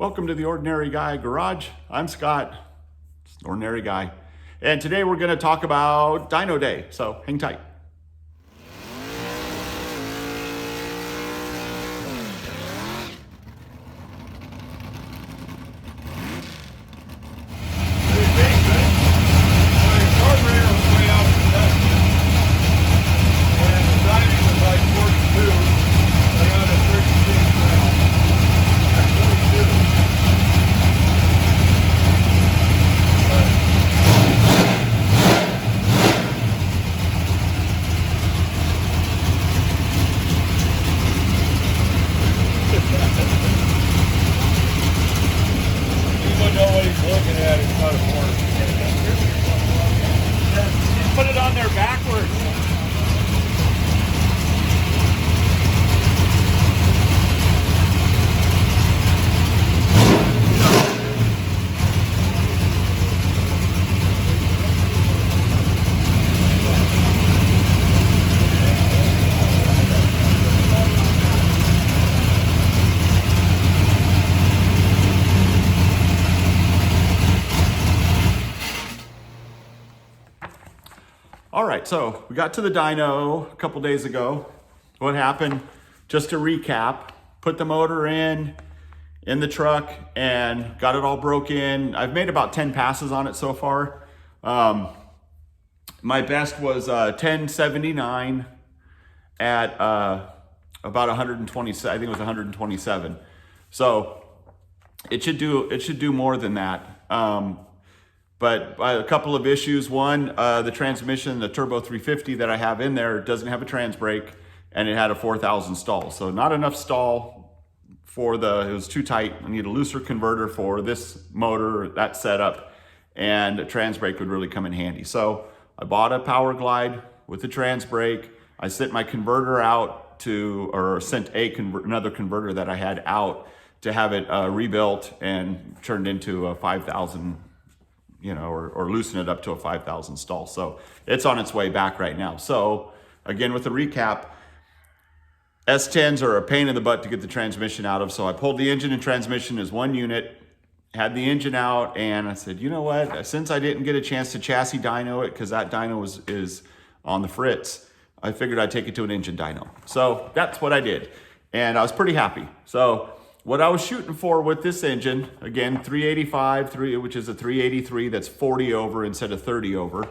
Welcome to the Ordinary Guy Garage. I'm Scott, just an ordinary guy. And today we're going to talk about Dyno Day, so hang tight. Put it on there backwards. All right, so we got to the dyno a couple days ago. What happened, just to recap, put the motor in the truck and got it all broke in. I've made about 10 passes on it so far. My best was 1079 at about 120, I think it was 127. So it should do more than that. But a couple of issues. One, the transmission, the Turbo 350 that I have in there doesn't have a trans brake, and it had a 4,000 stall. So not enough stall for it was too tight. I need a looser converter for this motor, that setup, and a trans brake would really come in handy. So I bought a Power Glide with a trans brake. I sent my converter out sent another converter that I had out to have it rebuilt and turned into a 5,000, or loosen it up to a 5,000 stall. So it's on its way back right now. So again, with the recap, S10s are a pain in the butt to get the transmission out of. So I pulled the engine and transmission as one unit, had the engine out, and I said, you know what? Since I didn't get a chance to chassis dyno it, because that dyno is on the fritz, I figured I'd take it to an engine dyno. So that's what I did. And I was pretty happy. So what I was shooting for with this engine, again, 385, which is a 383, that's 40 over instead of 30 over.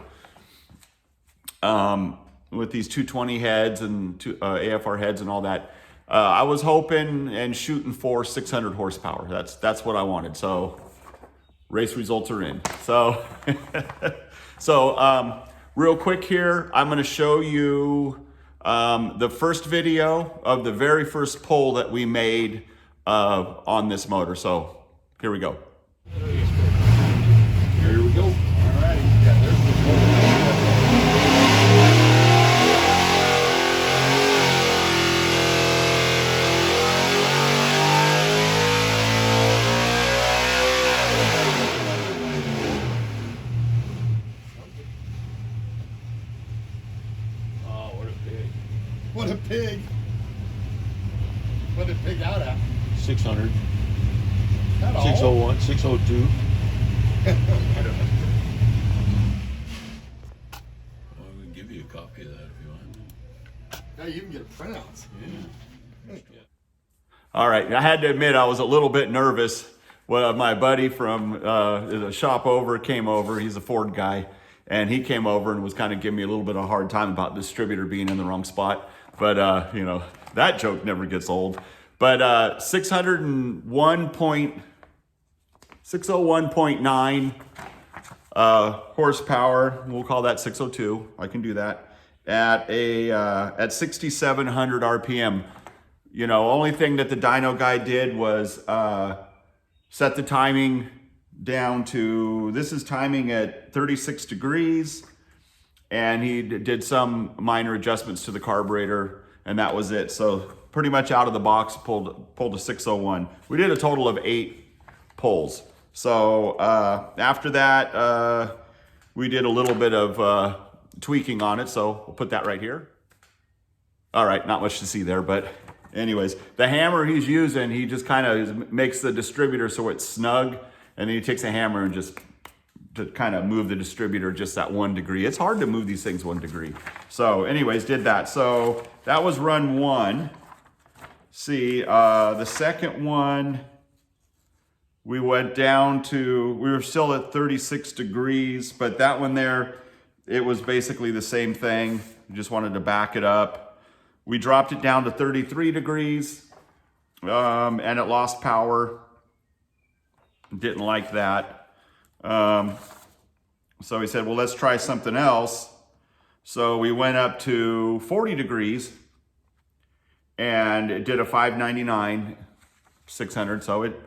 With these 220 heads and AFR heads and all that, I was hoping and shooting for 600 horsepower. That's what I wanted. So race results are in. So, real quick here, I'm going to show you the first video of the very first pull that we made on this motor. So here we go. Here we go. All right. Yeah, there's the Oh, what a pig. What a pig. What did pig out at? 600, Not all. 601, 602. Well, we can give you a copy of that if you want. Now you can get a printout. Yeah. All right, I had to admit I was a little bit nervous. Well, my buddy from the shop came over. He's a Ford guy, and he came over and was kind of giving me a little bit of a hard time about the distributor being in the wrong spot. But that joke never gets old. But 601.9 horsepower. We'll call that 602. I can do that at 6,700 RPM. Only thing that the dyno guy did was set the timing down to, this is timing at 36 degrees, and he did some minor adjustments to the carburetor, and that was it. So pretty much out of the box, pulled a 601. We did a total of 8 pulls. So after that, we did a little bit of tweaking on it. So we'll put that right here. All right, not much to see there, but anyways, the hammer he's using, he just kind of makes the distributor so it's snug, and then he takes a hammer and just to kind of move the distributor just that 1 degree. It's hard to move these things 1 degree. So anyways, did that. So that was run 1. See, the second one, we went down to, we were still at 36 degrees, but that one there, it was basically the same thing. We just wanted to back it up. We dropped it down to 33 degrees, and it lost power. Didn't like that. So we said, well, let's try something else. So we went up to 40 degrees and it did a 599, 600. So it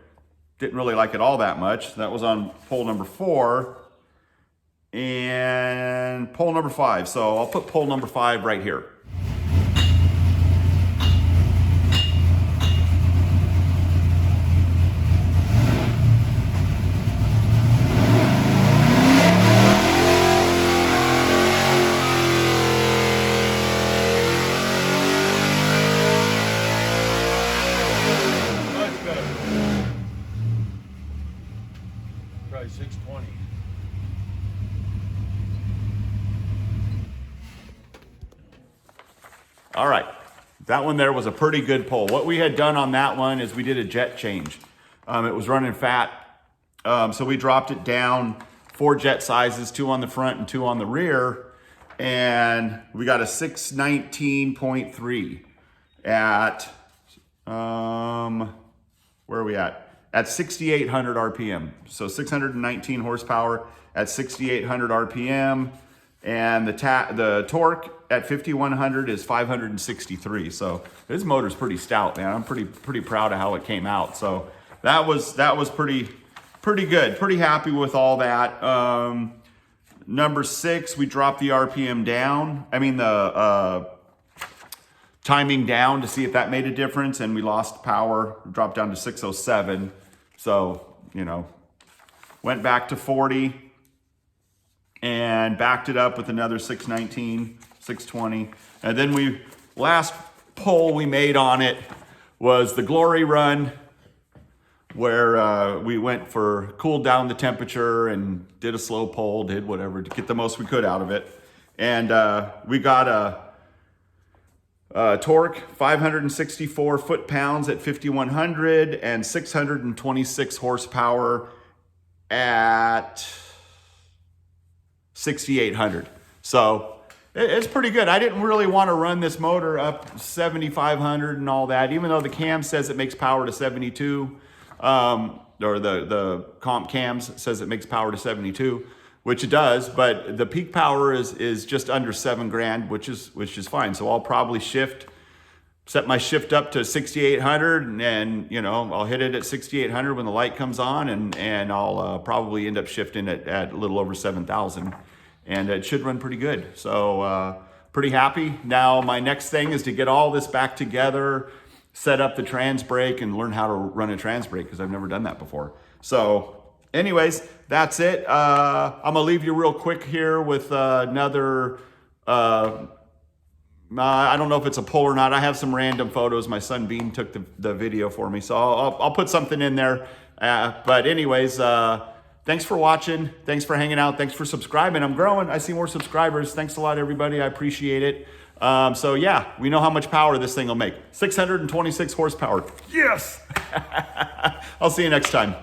didn't really like it all that much. That was on pole number 4 and pole number 5. So I'll put pole number 5 right here. Probably 620. All right, that one there was a pretty good pull. What we had done on that one is we did a jet change. It was running fat, so we dropped it down 4 jet sizes, 2 on the front and 2 on the rear, and we got a 619.3 at, where are we at? At 6,800 RPM. So 619 horsepower at 6,800 RPM. And the torque at 5,100 is 563. So this motor's pretty stout, man. I'm pretty proud of how it came out. So that was pretty good. Pretty happy with all that. Number 6, we dropped the RPM down. I mean the timing down to see if that made a difference, and we lost power. Dropped down to 607. So, you know, went back to 40 and backed it up with another 619, 620. And then last pull we made on it was the glory run, where we went for cooled down the temperature and did a slow pull, did whatever to get the most we could out of it. And we got a torque, 564 foot-pounds at 5,100 and 626 horsepower at 6,800. So it's pretty good. I didn't really want to run this motor up 7,500 and all that, even though the cam says it makes power to 72, or the comp cams says it makes power to 72, which it does, but the peak power is just under 7 grand, which is fine. So I'll probably set my shift up to 6,800, and you know, I'll hit it at 6,800 when the light comes on, and I'll probably end up shifting it at a little over 7,000, and it should run pretty good. So pretty happy. Now my next thing is to get all this back together, set up the trans brake, and learn how to run a trans brake, because I've never done that before. So anyways, that's it. I'm gonna leave you real quick here with another, I don't know if it's a pull or not. I have some random photos. My son Bean took the video for me, so I'll put something in there. But anyways, thanks for watching. Thanks for hanging out. Thanks for subscribing. I'm growing. I see more subscribers. Thanks a lot, everybody. I appreciate it. So yeah, we know how much power this thing will make. 626 horsepower. Yes! I'll see you next time.